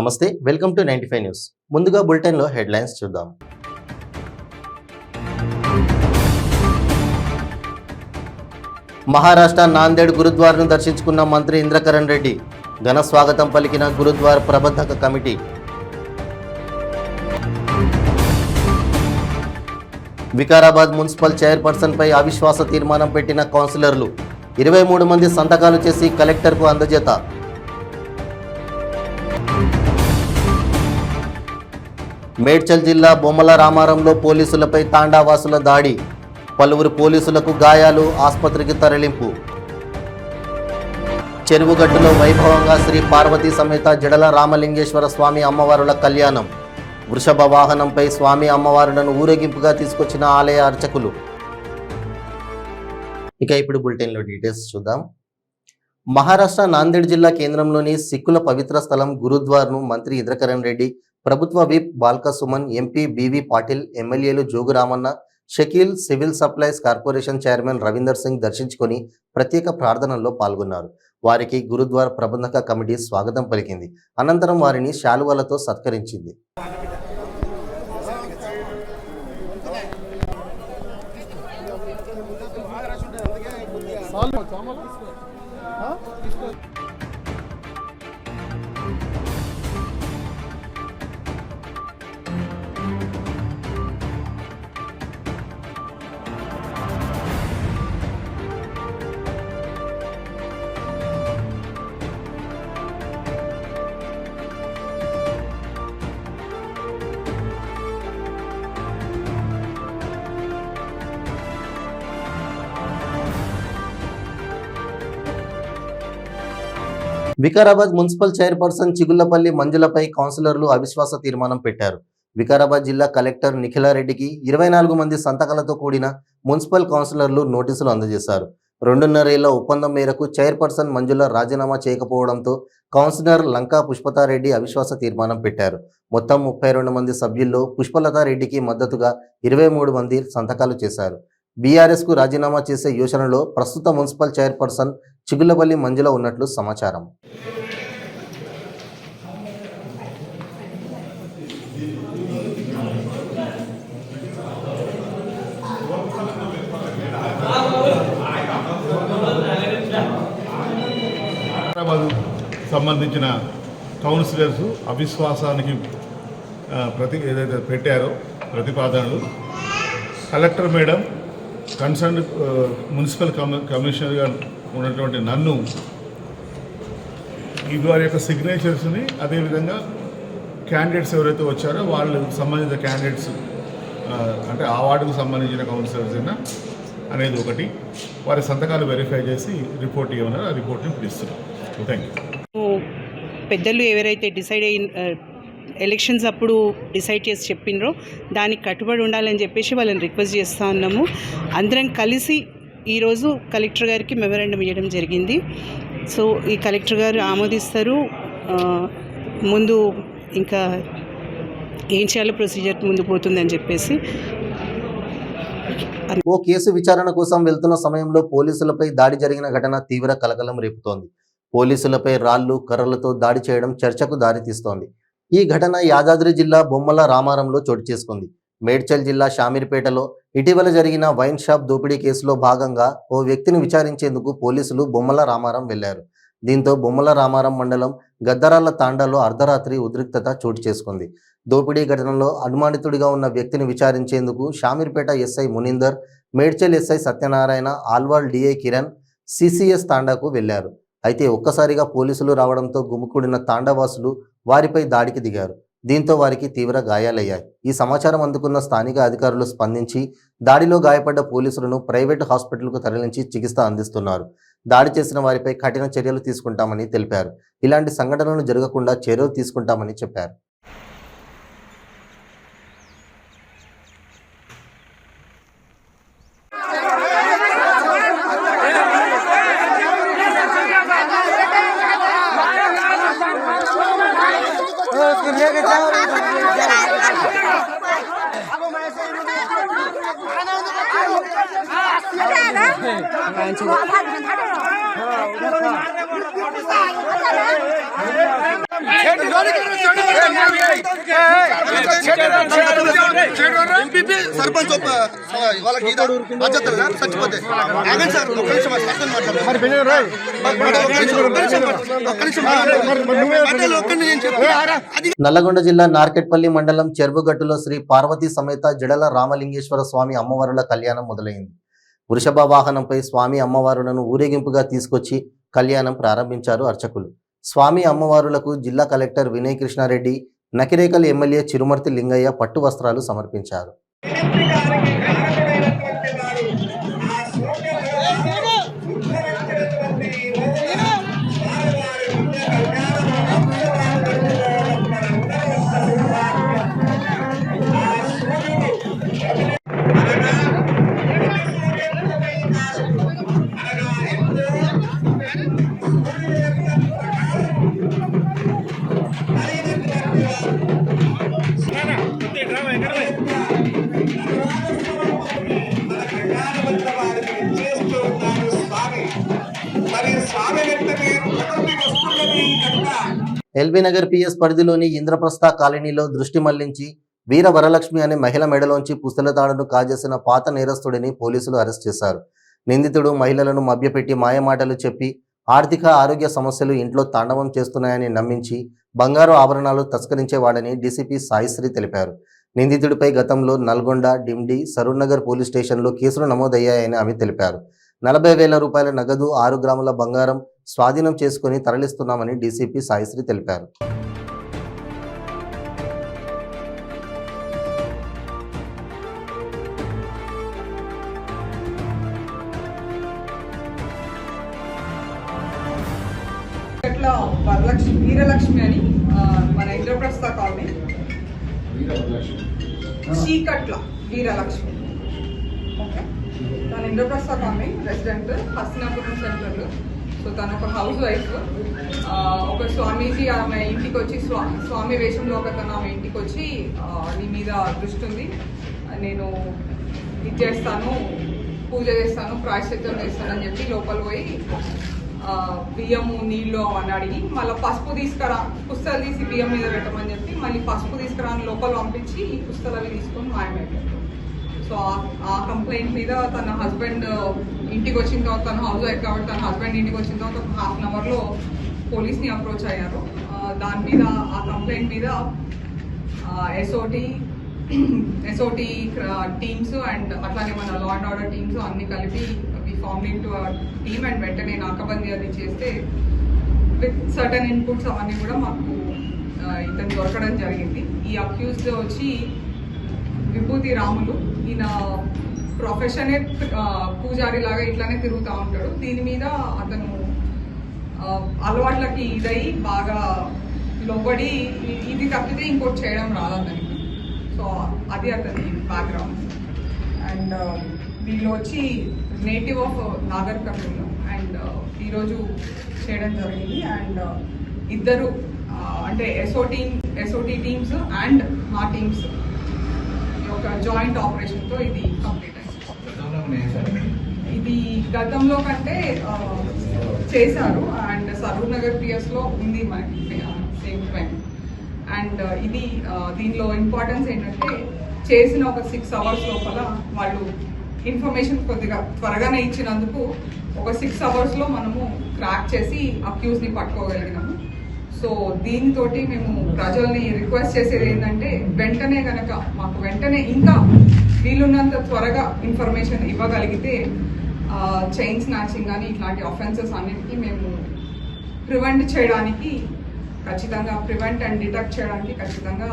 నమస్తే, welcome to 95 news. ముందుగా బులెటిన్లో హెడ్లైన్స్ చూద్దాం. మహారాష్ట్ర నాందేడ్ గురుద్వారాను దర్శించుకున్న మంత్రి ఇంద్రకరణ్ రెడ్డి. ఘన స్వాగతం పలికిన గురుద్వార ప్రబంధక కమిటీ. వికారాబాద్ మున్సిపల్ చైర్పర్సన్పై అవిశ్వాస తీర్మానం పెట్టిన కౌన్సిలర్లు. 23 మంది సంతకాలు చేసి కలెక్టర్కు అందజేత. మేడ్చల్ జిల్లా బొమ్మల రామారంలో పోలీసులపై తాండావాసుల దాడి. పలువురు పోలీసులకు గాయాలు, ఆసుపత్రికి తరలింపు. చెరువుగట్టులో వైభవంగా శ్రీ పార్వతీ సమేత జడల రామలింగేశ్వర స్వామి అమ్మవారుల కళ్యాణం. వృషభ వాహనంపై స్వామి అమ్మవారులను ఊరేగింపుగా తీసుకొచ్చిన ఆలయ అర్చకులు. ఇక ఇప్పుడు బులెటిన్లో డీటెయిల్స్ చూద్దాం. మహారాష్ట్ర నాందేడ్ జిల్లా కేంద్రంలోని సిక్కుల పవిత్ర స్థలం గురుద్వార్ను మంత్రి ఇంద్రకరణ్ రెడ్డి, ప్రభుత్వ whip Balka Suman, MP B V Patil, ఎమ్మెల్యేలు Jogu Ramanna, Shakeel, civil supplies corporation chairman Ravinder Singh దర్శించుకొని ప్రత్యేక ప్రార్థనల్లో పాల్గొన్నారు. వారికి గురుద్వార ప్రబంధక కమిటీ స్వాగతం పలికింది. అనంతరం వారిని శాలువలతో సత్కరించింది. వికారాబాద్ మున్సిపల్ చైర్పర్సన్ చిగుళ్లపల్లి మంజులపై కౌన్సిలర్లు అవిశ్వాస తీర్మానం పెట్టారు. వికారాబాద్ జిల్లా కలెక్టర్ నిఖిలారెడ్డికి 24 మంది సంతకాలతో కూడిన మున్సిపల్ కౌన్సిలర్లు నోటీసులు అందజేశారు. 2.5 ఏళ్ల ఒప్పందం మేరకు చైర్పర్సన్ మంజుల రాజీనామా చేయకపోవడంతో కౌన్సిలర్ లంకా పుష్పతారెడ్డి అవిశ్వాస తీర్మానం పెట్టారు. మొత్తం 32 మంది సభ్యుల్లో పుష్పలతారెడ్డికి మద్దతుగా 23 మంది సంతకాలు చేశారు. బీఆర్ఎస్కు రాజీనామా చేసే యోచనలో ప్రస్తుత మున్సిపల్ చైర్పర్సన్ చిగుళ్లపల్లి మంజుల ఉన్నట్లు సమాచారం. సంబంధించిన కౌన్సిలర్స్ అవిశ్వాసానికి ఏదైతే పెట్టారో ప్రతిపాదనలు కలెక్టర్ మేడం, కన్సర్న్ మున్సిపల్ కమిషనర్గా ఉన్నటువంటి నన్ను వారి యొక్క సిగ్నేచర్స్ని, అదేవిధంగా క్యాండిడేట్స్ ఎవరైతే వచ్చారో వాళ్ళు సంబంధిత క్యాండిడేట్స్ అంటే ఆ వార్డుకు సంబంధించిన కౌన్సిలర్స్ అయినా అనేది ఒకటి, వారి సంతకాలు వెరిఫై చేసి రిపోర్ట్ ఇవ్వమన్నారు. ఆ రిపోర్ట్ని పిలుస్తున్నాం. Thank you. పెద్దలు ఎవరైతే డిసైడ్ ఎలక్షన్స్ అప్పుడు డిసైడ్ చేసి చెప్పినరో దానికి కట్టుబడి ఉండాలని చెప్పేసి వాళ్ళని రిక్వెస్ట్ చేస్తూ ఉన్నాము. అందరం కలిసి ఈరోజు కలెక్టర్ గారికి మెమరాండం ఇవ్వడం జరిగింది. సో ఈ కలెక్టర్ గారు ఆమోదిస్తారు. ముందు ఇంకా ఏం చేయాలో ప్రొసీజర్ ముందు పోతుందని చెప్పేసి. ఓ కేసు విచారణ కోసం వెళ్తున్న సమయంలో పోలీసులపై దాడి జరిగిన ఘటన తీవ్ర కలకలం రేపుతోంది. పోలీసులపై రాళ్లు, కర్రలతో దాడి చేయడం చర్చకు దారితీస్తోంది. ఈ ఘటన యాదాద్రి జిల్లా బొమ్మల రామారంలో చోటు చేసుకుంది. మేడ్చల్ జిల్లా షామీర్పేటలో ఇటీవల జరిగిన వైన్ షాప్ దోపిడీ కేసులో భాగంగా ఓ వ్యక్తిని విచారించేందుకు పోలీసులు బొమ్మల రామారం వెళ్లారు. దీంతో బొమ్మల రామారం మండలం గద్దరాల తాండాలో అర్ధరాత్రి ఉద్రిక్తత చోటు చేసుకుంది. దోపిడీ ఘటనలో అనుమానితుడిగా ఉన్న వ్యక్తిని విచారించేందుకు Shamirpet SI Munindar, Medchal SI Satyanarayana, Alwal DI Kiran CCS తాండాకు వెళ్లారు. అయితే ఒక్కసారిగా పోలీసులు రావడంతో గుమికూడిన తాండావాసులు వారిపై దాడికి దిగారు. దీంతో వారికి తీవ్ర గాయాలయ్యాయి. ఈ సమాచారం అందుకున్న స్థానిక అధికారులు స్పందించి దాడిలో గాయపడ్డ పోలీసులను ప్రైవేటు హాస్పిటల్కు తరలించి చికిత్స అందిస్తున్నారు. దాడి చేసిన వారిపై కఠిన చర్యలు తీసుకుంటామని తెలిపారు. ఇలాంటి సంఘటనలు జరగకుండా చర్యలు తీసుకుంటామని చెప్పారు. छेड़ ఎంపీపీ సర్పంచ్ వాళ్ళకి బాధ్యతలు సార్ చచ్చిపోతే ఆగండి సార్ ఒక్క నిమిషం అర్థం మాట్లాడతాను. నల్లగొండ జిల్లా నార్కెట్పల్లి మండలం చెరువుగట్టులో శ్రీ పార్వతీ సమేత జడల రామలింగేశ్వర స్వామి అమ్మవారుల కళ్యాణం మొదలైంది. వృషభ వాహనంపై స్వామి అమ్మవారులను ఊరేగింపుగా తీసుకొచ్చి కళ్యాణం ప్రారంభించారు అర్చకులు. స్వామి అమ్మవారులకు జిల్లా కలెక్టర్ వినయ్ కృష్ణారెడ్డి, నకిరేకల్ ఎమ్మెల్యే చిరుమర్తి లింగయ్య పట్టు వస్త్రాలు సమర్పించారు. ఎల్బీనగర్ పిఎస్ పరిధిలోని ఇంద్రప్రస్థ కాలనీలో దృష్టి మళ్లించి వీర వరలక్ష్మి అనే మహిళ మెడలోంచి పుస్తల తాడును కాజేసిన పాత నేరస్తుడిని పోలీసులు అరెస్ట్ చేశారు. నిందితుడు మహిళలను మభ్యపెట్టి మాయమాటలు చెప్పి ఆర్థిక ఆరోగ్య సమస్యలు ఇంట్లో తాండవం చేస్తున్నాయని నమ్మించి బంగారు ఆభరణాలు తస్కరించేవాడని డీసీపీ సాయిశ్రీ తెలిపారు. నిందితుడిపై గతంలో నల్గొండ, డిమ్డి, సరూర్నగర్ పోలీస్ స్టేషన్లో కేసులు నమోదయ్యాయని ఆమె తెలిపారు. 40,000 రూపాయల నగదు, 6 గ్రాముల బంగారం స్వాధీనం చేసుకుని తరలిస్తున్నామని డీసీపీ సాయిశ్రీ తెలిపారు. ఇట్లా వరలక్ష్మి వీరలక్ష్మి అని మన ఇంద్రప్రస్థ కాలనీ చీకట్ల వీరలక్ష్మి. ఓకే, తన Indraprastha colony resident, Hastinapuram centre. So తను ఒక హౌస్ వైఫ్. ఒక స్వామీజీ ఆమె ఇంటికి వచ్చి స్వామి వేషంలో ఒక తను ఆమె ఇంటికి వచ్చి నీ మీద దృష్టి ఉంది, నేను ఇది చేస్తాను, పూజ చేస్తాను, ప్రాయశ్చిత్తం చేస్తానని చెప్పి లోపల పోయి బియ్యము నీళ్ళు అని అడిగి మళ్ళీ పసుపు తీసుకురా, పుస్తకాలు తీసి బియ్యం మీద పెట్టమని చెప్పి మళ్ళీ పసుపు తీసుకురా అని లోపల పంపించి ఈ పుస్తకాలు అవి తీసుకొని మాయమైపోయారు. సో ఆ కంప్లైంట్ మీద తన హస్బెండ్ ఇంటికి వచ్చిన తర్వాత, తన హౌస్ వైఫ్ కాబట్టి తన హస్బెండ్ ఇంటికి వచ్చిన తర్వాత ఒక ½ అవర్లో పోలీస్ని అప్రోచ్ అయ్యారు. దాని మీద ఆ కంప్లైంట్ మీద ఎస్ఓటీ టీమ్స్ అండ్ అట్లాగే మన లా అండ్ ఆర్డర్ టీమ్స్ అన్ని కలిపి form into team and వెంటనే నాకబందీ అది చేస్తే విత్ సర్టన్ ఇన్పుట్స్ అవన్నీ కూడా మాకు ఇతను దొరకడం జరిగింది. ఈ అక్యూజ్డ్ వచ్చి విభూతి రాములు. ఈయన ప్రొఫెషనే పూజారి లాగా ఇట్లానే తిరుగుతూ ఉంటాడు. దీని మీద అతను అలవాట్లకి ఇదై బాగా లోబడి ఇది తప్పితే ఇంకోటి చేయడం రాదు అతనికి. సో అది అతని బ్యాక్గ్రౌండ్. అండ్ వీళ్ళు వచ్చి native of Nagar Kurnool and ఈరోజు చేయడం జరిగింది. అండ్ ఇద్దరు అంటే ఎస్ఓటీ టీమ్స్ అండ్ మా టీమ్స్ ఒక జాయింట్ ఆపరేషన్తో ఇది కంప్లీట్ అయింది. ఇది గతంలో కంటే చేశారు అండ్ సరూర్ నగర్ పిఎస్లో ఉంది మనకి సేమ్ క్రైమ్. అండ్ ఇది దీనిలో ఇంపార్టెన్స్ ఏంటంటే చేసిన ఒక 6 అవర్స్ లోపల వాళ్ళు ఇన్ఫర్మేషన్ కొద్దిగా త్వరగానే ఇచ్చినందుకు ఒక 6 అవర్స్లో మనము క్రాక్ చేసి అక్యూజ్ని పట్టుకోగలిగినాము. సో దీనితోటి మేము ప్రజల్ని రిక్వెస్ట్ చేసేది ఏంటంటే వెంటనే కనుక మాకు వెంటనే ఇంకా వీలున్నంత త్వరగా ఇన్ఫర్మేషన్ ఇవ్వగలిగితే చైన్ స్నాచింగ్ కానీ ఇట్లాంటి ఆఫెన్సెస్ అన్నిటికీ మేము ప్రివెంట్ చేయడానికి ఖచ్చితంగా ప్రివెంట్ అండ్ డిటెక్ట్ చేయడానికి ఖచ్చితంగా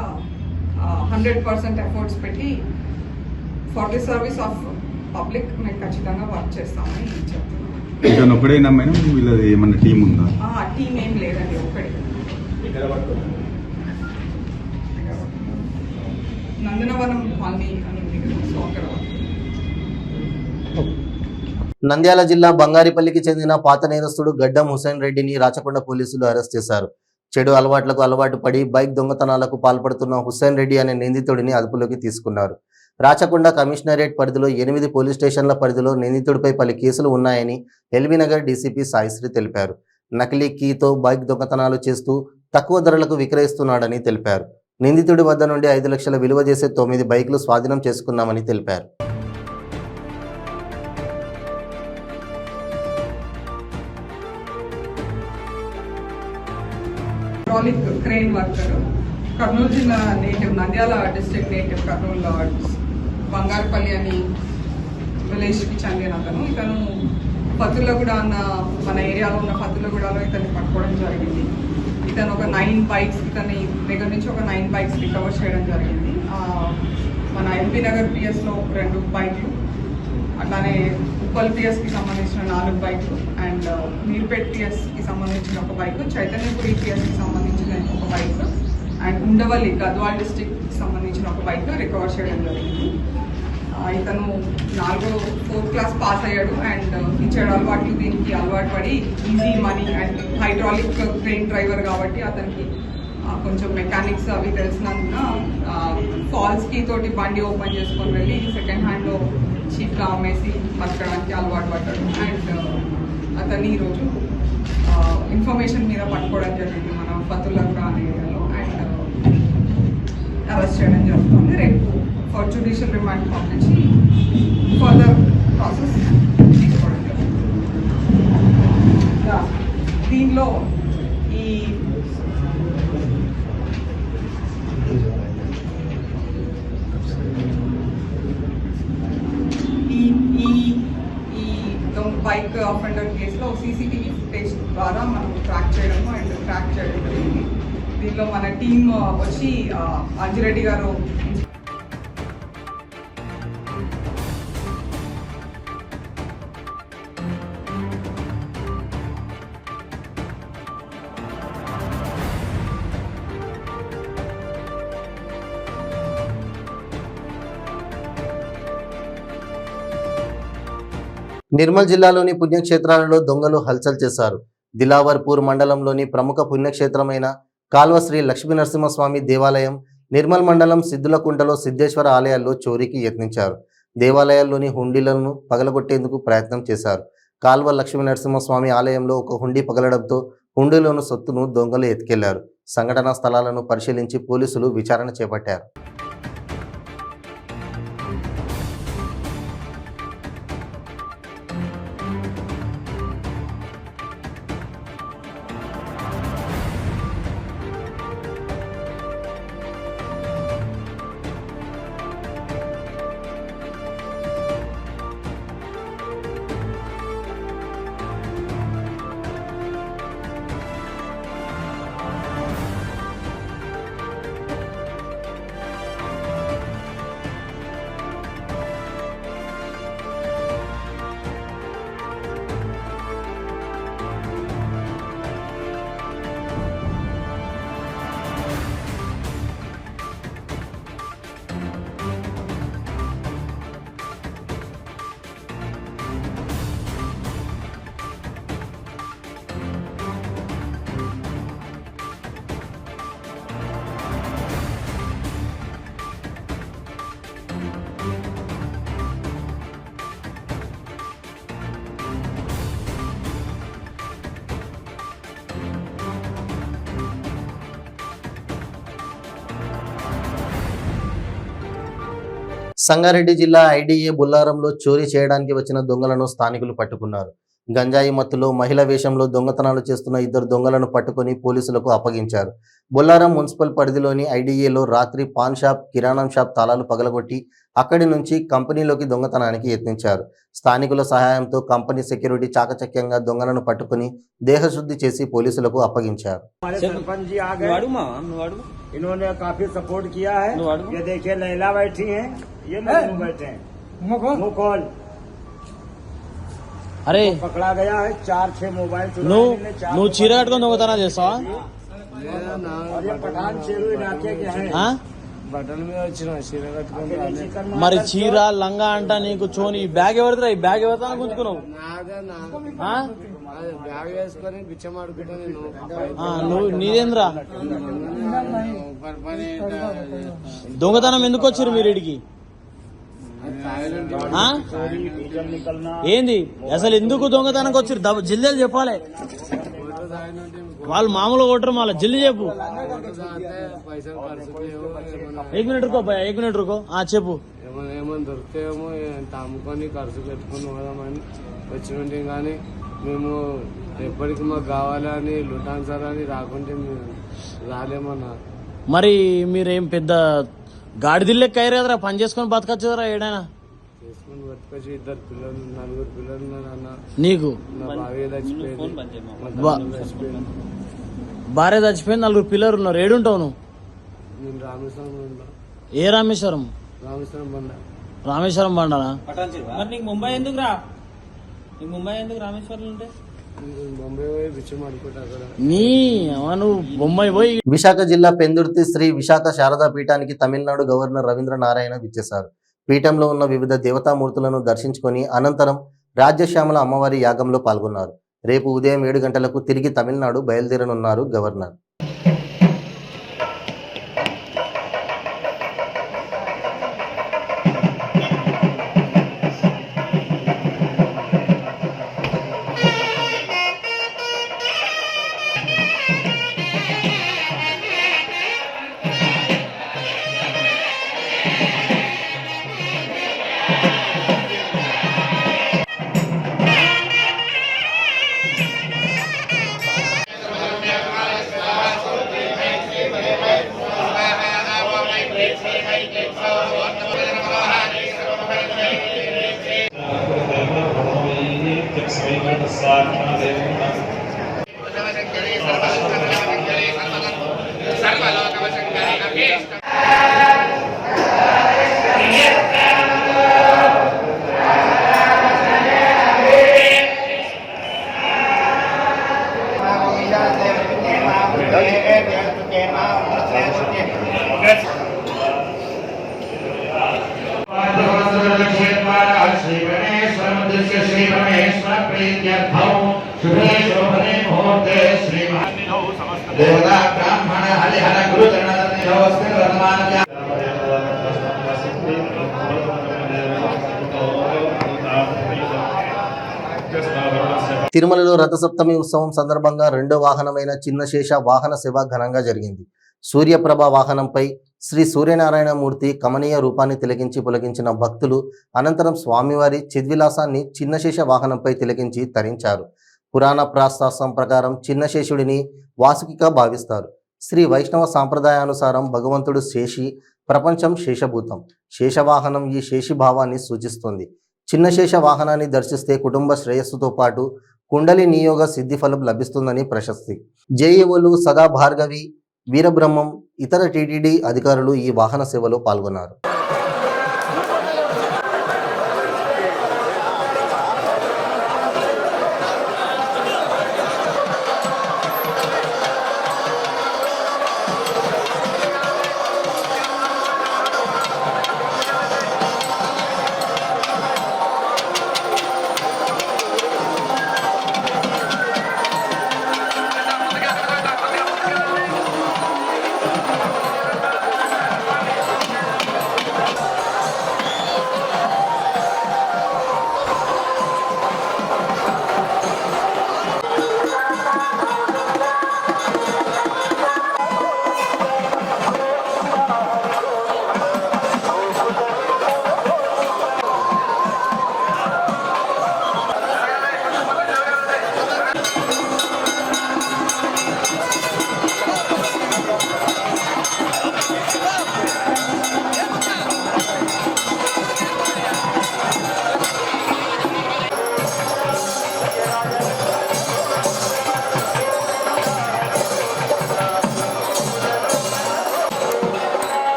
100% ఎఫర్ట్స్ పెట్టి for the service of public మేము ఖచ్చితంగా వర్క్ చేస్తామని చెప్తున్నాం. ఒకడేనా మేడం, వీళ్ళది ఏమన్నా టీం ఉందా? టీం ఏం లేదండి, ఒక్కడే. నందనవనం కాలనీ అని ఉంది కదా, సో అక్కడ. నంద్యాల జిల్లా బంగారిపల్లికి చెందిన పాత నేరస్తుడు గడ్డం హుసేన్ రెడ్డిని రాచకొండ పోలీసులు అరెస్ట్ చేశారు. చెడు అలవాట్లకు అలవాటు పడి బైక్ దొంగతనాలకు పాల్పడుతున్న హుసేన్ రెడ్డి అనే నిందితుడిని అదుపులోకి తీసుకున్నారు. రాచకొండ కమిషనరేట్ పరిధిలో 8 పోలీస్ స్టేషన్ల పరిధిలో నిందితుడిపై పలు కేసులు ఉన్నాయని ఎల్బీనగర్ డీసీపీ సాయిశ్రీ తెలిపారు. నకిలీ కీతో బైక్ దొంగతనాలు చేస్తూ తక్కువ ధరలకు విక్రయిస్తున్నాడని తెలిపారు. నిందితుడి వద్ద నుండి 5 లక్షల విలువ చేసే 9 బైకులు స్వాధీనం చేసుకున్నామని తెలిపారు. హైడ్రాలిక్ క్రేన్ వర్కర్, కర్నూలు జిల్లా native, Nandyal district native, Kurnool Bangarupalli అని విలేజ్కి చెందిన అతను. ఇతను పత్తులగూడ అన్న మన ఏరియాలో ఉన్న పత్తులగూడలో ఇతన్ని పట్టుకోవడం జరిగింది. ఇతను ఒక 9 బైక్స్, ఇతని దగ్గర నుంచి ఒక 9 బైక్స్ రికవర్ చేయడం జరిగింది. మన ఎల్బీ నగర్ పిఎస్లో 2 బైక్లు, అట్లానే ఉప్పల్ పిఎస్కి సంబంధించిన 4 బైక్లు, అండ్ మీర్పేట్ పిఎస్కి సంబంధించిన 1 బైక్, చైతన్యపురి పిఎస్కి సంబంధించిన 1 బైక్, అండ్ ఉండవల్లి గద్వాల్ డిస్టిక్కి సంబంధించిన 1 బైక్ రికవర్ చేయడం జరిగింది. ఇతను 4th క్లాస్ పాస్ అయ్యాడు అండ్ ఇచ్చాడు అలవాట్లు, దీనికి అలవాటు పడి easy money and hydraulic crane driver కాబట్టి అతనికి కొంచెం మెకానిక్స్ అవి తెలిసినందున ఫాల్స్ కీ తోటి బండి ఓపెన్ చేసుకొని వెళ్ళి సెకండ్ హ్యాండ్లో చీప్గా అమ్మేసి బతకడానికి అలవాటు పడ్డాడు. అండ్ అతన్ని ఈరోజు ఇన్ఫర్మేషన్ మీద పట్టుకోవడం జరిగింది మన పత్తులగూడ అనే ఏరియాలో, అండ్ అరెస్ట్ చేయడం జరుగుతుంది. రేపు ఫర్ జ్యుడిషియల్ రిమాండ్ పంపించి ఫర్దర్ ప్రాసెస్ తీసుకోవడం జరుగుతుంది. దీనిలో బైక్ అఫెండర్ కేసులో సీసీటీవీ ఫుటేజ్ ద్వారా మనం ట్రాక్ చేయడము అండ్ ట్రాక్ చేయడం జరిగింది. దీనిలో మన టీం వచ్చి అంజిరెడ్డి గారు, నిర్మల్ జిల్లాలోని పుణ్యక్షేత్రాలలో దొంగలు హల్చల్ చేశారు. దిలావర్పూర్ మండలంలోని ప్రముఖ పుణ్యక్షేత్రమైన కాల్వ శ్రీ లక్ష్మీ నరసింహస్వామి దేవాలయం, నిర్మల్ మండలం సిద్ధులకుంటలో సిద్ధేశ్వర ఆలయాల్లో చోరీకి యత్నించారు. దేవాలయాల్లోని హుండీలను పగలగొట్టేందుకు ప్రయత్నం చేశారు. కాల్వ లక్ష్మీ నరసింహస్వామి ఆలయంలో ఒక హుండీ పగలడంతో హుండీలోని సొత్తును దొంగలు ఎత్తుకెళ్లారు. సంఘటనా స్థలాలను పరిశీలించి పోలీసులు విచారణ చేపట్టారు. సంగారెడ్డి జిల్లా ఐడిఏ బుల్లారంలో చోరీ చేయడానికి వచ్చిన దొంగలను స్థానికులు పట్టుకున్నారు. గంజాయి మత్తులో మహిళ వేషంలో దొంగతనాలు చేస్తున్న 2 దొంగలను పట్టుకొని పోలీసులకు అప్పగించారు. బొల్లారం మున్సిపల్ పరిధిలోని ఐడిఏలో రాత్రి పాన్ షాప్, కిరాణం షాప్ తాళాలు పగలగొట్టి అక్కడి నుంచి కంపెనీలోకి దొంగతనానికి యత్నించారు. స్థానికుల సహాయంతో కంపెనీ సెక్యూరిటీ చాకచక్యంగా దొంగలను పట్టుకుని దేహశుద్ధి చేసి పోలీసులకు అప్పగించారు. इन्होंने काफी सपोर्ट किया है। ये देखिए लैला बैठी हैं, ये मजनू बैठे हैं। मुंह खोल। अरे पकड़ा गया है 4-6 मोबाइल నువ్వు చీర కట్టుకొని దొంగతనం చేస్తావా? और ये पठान शेरू इलाके के हैं। బట్టల మీద వచ్చిన చీర కట్టుకొని మరి చీర లంగా అంట నీకు చోని బ్యాగ్ ఎవరిదిరా? ఈ బ్యాగ్ ఎవరితో గుంజుకున్నావు? బ్యాగ్ వేసుకొని బిచ్చమాడుకుంటా నువ్వు నీదేంద్రా? దొంగతనం ఎందుకు వచ్చారు మీరు ఇడికి? ఏంది అసలు ఎందుకు దొంగతనానికి వచ్చారు? జిల్లాలు చెప్పాలి. వాళ్ళు మామూలుగా కొట్టరు మళ్ళీ జల్లి చెప్పు. पैसा खर्च किए एक मिनट रुको भैया, 1 मिनट रुको. చెప్పు. ఏమైనా దొరికితేమో ఎంత అమ్ముకొని ఖర్చు పెట్టుకుని పోదామని వచ్చినట్టు, కానీ మేము ఎప్పటికి మాకు కావాలని లుటాన్ సార్ అని రాకుంటే మేము రాలేమన్నా. మరి మీరేం పెద్ద గాడిదిల్లెక్క అయ్యారు కదరా, పని చేసుకొని బతకచ్చు కదరా ఏడైనా. చేసుకుని బతకొచ్చి 2 పిల్లలు 4 పిల్లలు ఉన్నారు అన్న. నీకు నా భార్య చచ్చిపోయింది, మా తమ్ముడు చచ్చిపోయింది. భార్య చచ్చిపోయింది, 4 పిల్లలు ఉన్నారు. ఏడుంటావు నువ్వు? నేను రామేశ్వరం ఉన్నా. ఏ రామేశ్వరం? రామేశ్వరం బండ. రామేశ్వరం బండనా? మరి నీకు ముంబై ఎందుకు రా? నీకు ముంబై ఎందుకు రామేశ్వరం ఉంటే? బొంబాయి పోయి బిచ్చం అనుకుంటా అక్కడ. నీ నువ్వు బొంబాయి పోయి. విశాఖ జిల్లా పెందుర్తి శ్రీ విశాఖ శారదా పీఠానికి తమిళనాడు గవర్నర్ రవీంద్ర నారాయణ విచ్చేశారు. పీఠంలో ఉన్న వివిధ దేవతామూర్తులను దర్శించుకొని అనంతరం రాజ్యశ్యామల అమ్మవారి యాగంలో పాల్గొన్నారు. రేపు ఉదయం 7 గంటలకు తిరిగి తమిళనాడు బయలుదేరనున్నారు గవర్నర్. देवता ब्राह्मण हरिहर गुरुजन తిరుమలలో రథసప్తమి ఉత్సవం సందర్భంగా 2వ వాహనమైన చిన్నశేష వాహన సేవ ఘనంగా జరిగింది. సూర్యప్రభ వాహనంపై శ్రీ సూర్యనారాయణ మూర్తి కమనీయ రూపాన్ని తిలకించి పులకించిన భక్తులు అనంతరం స్వామివారి చిద్విలాసాన్ని చిన్నశేష వాహనంపై తిలకించి తరించారు. పురాణ ప్రాశాస్త్రం ప్రకారం చిన్నశేషుడిని వాసుకిగా భావిస్తారు. శ్రీ వైష్ణవ సాంప్రదాయానుసారం భగవంతుడు శేషి, ప్రపంచం శేషభూతం. శేషవాహనం ఈ శేషి భావాన్ని సూచిస్తుంది. చిన్నశేష వాహనాన్ని దర్శిస్తే కుటుంబ శ్రేయస్సుతో పాటు కుండలి నియోగ సిద్ధిఫలం లభిస్తుందని ప్రశస్తి. జేఈఓలు సదా భార్గవి, వీరబ్రహ్మం, ఇతర టీటీడీ అధికారులు ఈ వాహన సేవలో పాల్గొన్నారు.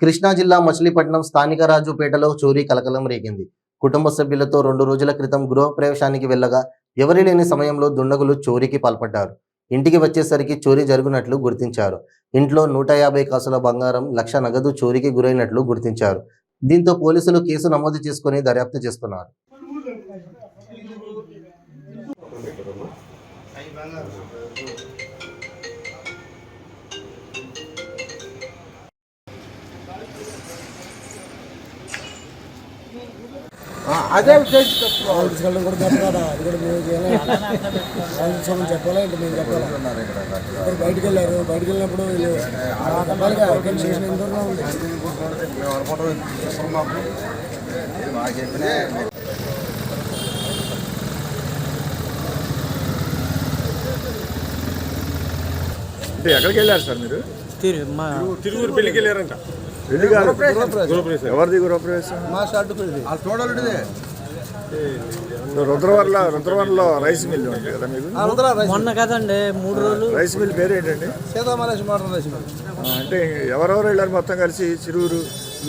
కృష్ణా జిల్లా మచిలీపట్నం స్థానిక రాజుపేటలో చోరీ కలకలం రేగింది. కుటుంబ సభ్యులతో 2 రోజుల క్రితం గృహప్రవేశానికి వెళ్ళగా ఎవరి లేని సమయంలో దుండగులు చోరీకి పాల్పడ్డారు. ఇంటికి వచ్చేసరికి చోరీ జరుగునట్లు గుర్తించారు. ఇంట్లో 150 కాసుల బంగారం, 1,00,000 నగదు చోరీకి గురైనట్లు గుర్తించారు. దీంతో పోలీసులు కేసు నమోదు చేసుకుని దర్యాప్తు చేస్తున్నారు. అదే ఉద్దేశించడం కూడా చెప్పాలా, అది కూడా మేము చేయాలి, చెప్పాలా ఏంటి మేము చెప్పాలి. ఇప్పుడు బయటికి వెళ్ళినప్పుడు అంటే ఎక్కడికి వెళ్ళారు సార్ మీరు? తిరువురు పెళ్లికి వెళ్ళారంట. ఎవరిది గృహప్రవేశం? మా షార్ట్ రుద్రవరంలో రైస్ మిల్ ఉంది కదా మీకు? మొన్న కదండి 3 రోజులు. రైస్ మిల్ పేరు ఏంటండి? Sitamahalakshmi model rice mill. అంటే ఎవరెవరు వెళ్ళారు మొత్తం కలిసి చిరువురు?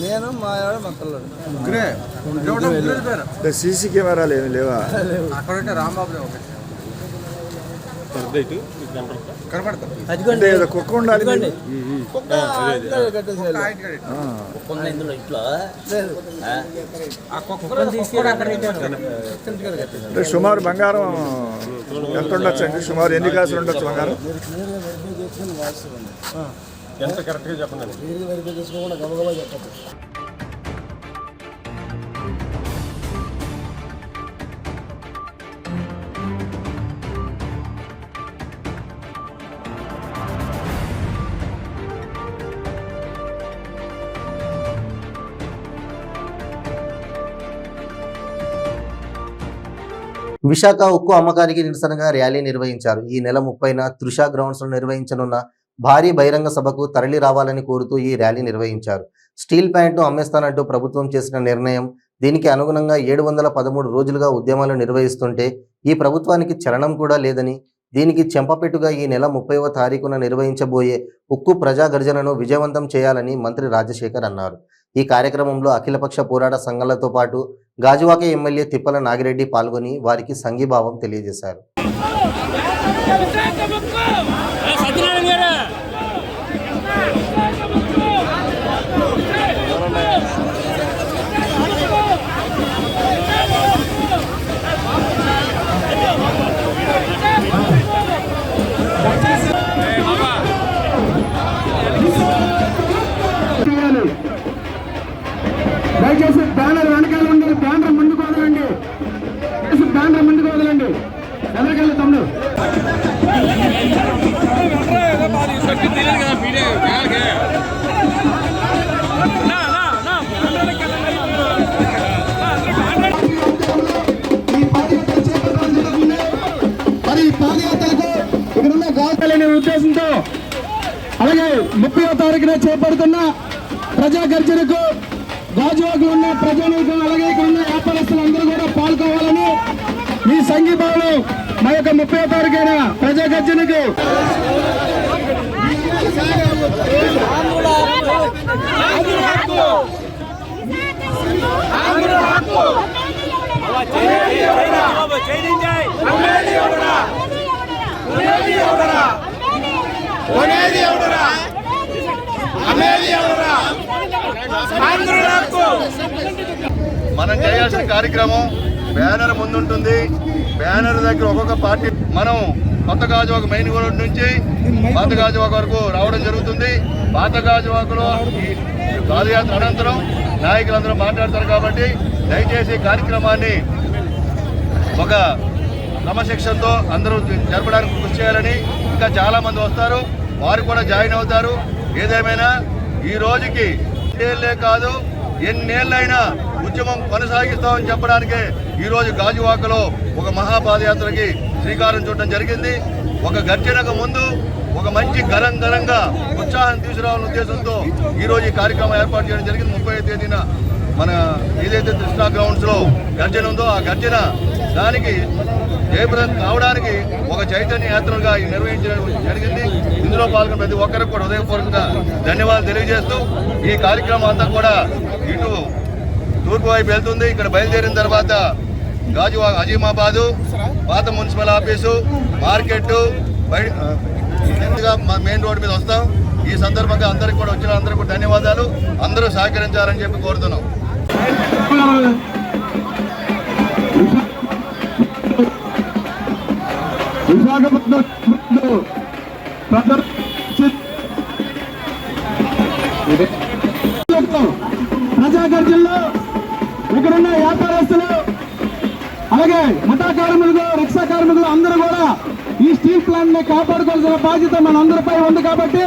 నేను మా మా పిల్లలు. అంటే సీసీ కెమెరాలు ఏమి లేవా? అక్కడంటే రాంబాబు అంటే ఏదో కుక్క ఉండాలి. అంటే సుమారు బంగారం ఎంత ఉండొచ్చు అండి? సుమారు ఎన్ని కాసులు ఉండొచ్చు బంగారం? ఎంత కరెక్ట్గా చెప్పండి. గబగబా చెప్పచ్చు. విశాఖ ఉక్కు అమ్మకానికి నిరసనగా ర్యాలీ నిర్వహించారు. ఈ నెల 30న త్రిషా గ్రౌండ్స్ లో నిర్వహించనున్న భారీ బహిరంగ సభకు తరలి రావాలని కోరుతూ ఈ ర్యాలీ నిర్వహించారు. స్టీల్ ప్లాంట్ను అమ్మేస్తానంటూ ప్రభుత్వం చేసిన నిర్ణయం, దీనికి అనుగుణంగా 713 రోజులుగా ఉద్యమాలు నిర్వహిస్తుంటే ఈ ప్రభుత్వానికి చలనం కూడా లేదని, దీనికి చెంపపెట్టుగా ఈ నెల 30వ తారీఖున నిర్వహించబోయే ఉక్కు ప్రజా గర్జనను విజయవంతం చేయాలని మంత్రి రాజశేఖర్ అన్నారు. ఈ కార్యక్రమంలో అఖిలపక్ష పోరాట సంఘాలతో పాటు గాజువాక ఎమ్మెల్యే తిప్పల నాగిరెడ్డి పాల్గొని వారికి సంఘీభావం తెలియజేశారు. దయచేసి బ్యానర్ వెనకాల ఉండి బ్యానర్ ముందుకు వదలండి. బ్యానర్ ముందుకు వదలండి. వెనకాల తమ్ముడు మరి పాదయాత్రకు ఇక్కడున్న గాజులనే ఉద్దేశంతో అలాగే 30వ తారీఖున చేపడుతున్న ప్రజా గర్జనకు గాజువాకలో ఉన్న ప్రజానీకం అలాగే ఇక్కడ ఉన్న వ్యాపారస్తులు అందరూ కూడా పాల్గొవాలని మీ సంఘీభావం మా యొక్క 30వ తారీఖున ప్రజా గర్జనకు మనం చేయాల్సిన కార్యక్రమం బ్యానర్ ముందుంటుంది. బ్యానర్ దగ్గర ఒక్కొక్క పార్టీ మనం కొత్త గాజువాక మెయిన్ రోడ్ నుంచి పాత గాజువాక వరకు రావడం జరుగుతుంది. పాత గాజువాకలో ఈ పాదయాత్ర అనంతరం నాయకులందరూ మాట్లాడతారు కాబట్టి దయచేసి కార్యక్రమాన్ని ఒక క్రమశిక్షణతో అందరూ జరపడానికి కృషి చేయాలని, ఇంకా చాలామంది వస్తారు, వారు కూడా జాయిన్ అవుతారు. ఏదేమైనా ఈ రోజుకి ఏళ్ళే కాదు ఎన్నేళ్ళైనా ఉద్యమం కొనసాగిస్తామని చెప్పడానికే ఈరోజు గాజువాకలో ఒక మహాపాదయాత్రకి శ్రీకారం చుట్టడం జరిగింది. ఒక గర్జనకు ముందు ఒక మంచి గరంగా ఉత్సాహం తీసుకురావాలనే ఉద్దేశంతో ఈరోజు ఈ కార్యక్రమం ఏర్పాటు చేయడం జరిగింది. 30వ తేదీన మన ఏదైతే కృష్ణా గ్రౌండ్స్లో గర్జన ఉందో ఆ గర్జన దానికి జయప్రదం కావడానికి ఒక చైతన్య యాత్రగా నిర్వహించడం జరిగింది. ఇందులో పాల్గొన్న ప్రతి ఒక్కరికి కూడా హృదయపూర్వకంగా ధన్యవాదాలు తెలియజేస్తూ ఈ కార్యక్రమం అంతా కూడా ఇటు తూర్పు వైపు వెళ్తుంది. ఇక్కడ బయలుదేరిన తర్వాత గాజువాక, అజీమాబాదు, పాత municipal office, market main road మీద వస్తాం. ఈ సందర్భంగా అందరికి కూడా వచ్చిన అందరికీ కూడా ధన్యవాదాలు. అందరూ సహకరించాలని చెప్పి కోరుతున్నాం. ప్రజాగర్జనలో ఇక్కడున్న వ్యాపారస్తులు అలాగే ముఠా కార్మికులు, రిక్షా కార్మికులు అందరూ కూడా ఈ స్టీల్ ప్లాంట్ ని కాపాడుకోవాల్సిన బాధ్యత మన అందరిపై ఉంది. కాబట్టి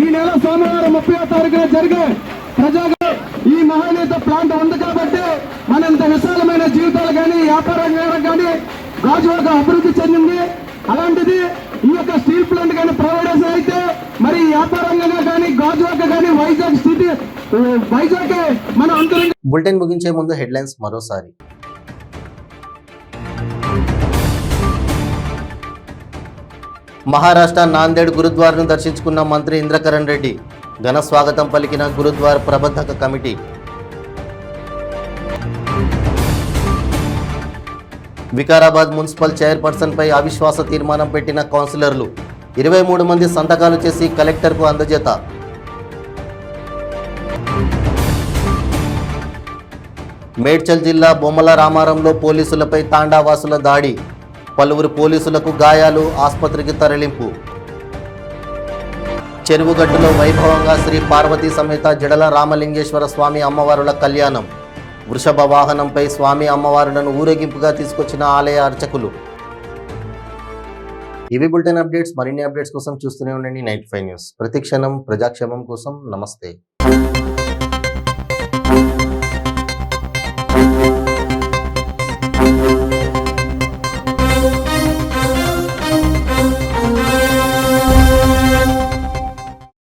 ఈ నెల సోమవారం 30వ తారీఖున జరిగే ఈ మహానీత ప్లాంట్ ఉంది కాబట్టి మనంత విశాలమైన జీవితాలు కానీ వ్యాపార రంగాలకు కానీ గాజువాక అభివృద్ధి చెందింది. అలాంటిది ఈ యొక్క స్టీల్ ప్లాంట్ కానీ ప్రైవేటైజ్ అయితే మరి వ్యాపార రంగంగా కానీ గాజువాక కానీ వైజాగ్ మన అంతరంగ. బులెటిన్ ముగించే ముందు హెడ్లైన్స్ మరోసారి. మహారాష్ట్ర నాందేడ్ గురుద్వార్ను దర్శించుకున్న మంత్రి ఇంద్రకరణ్ రెడ్డి. ఘన స్వాగతం పలికిన గురుద్వార్ ప్రబంధక కమిటీ. వికారాబాద్ మున్సిపల్ చైర్పర్సన్పై అవిశ్వాస తీర్మానం పెట్టిన కౌన్సిలర్లు. 23 మంది సంతకాలు చేసి కలెక్టర్కు అందజేత. మేడ్చల్ జిల్లా బొమ్మల రామారంలో పోలీసులపై తాండావాసుల దాడి. పలువురు పోలీసులకు గాయాలు, ఆసుపత్రికి తరలింపు. చెరువుగట్టులో వైభవంగా శ్రీ పార్వతీ సమేత జడల రామలింగేశ్వర స్వామి అమ్మవారుల కళ్యాణం. వృషభ వాహనంపై స్వామి అమ్మవారులను ఊరేగింపుగా తీసుకొచ్చిన ఆలయ అర్చకులు. ఇవి బులెటిన్ అప్డేట్స్. మరిన్ని అప్డేట్స్ కోసం చూస్తూనే ఉండండి 95 న్యూస్. ప్రతిక్షణం ప్రజాక్షేమం కోసం. నమస్తే.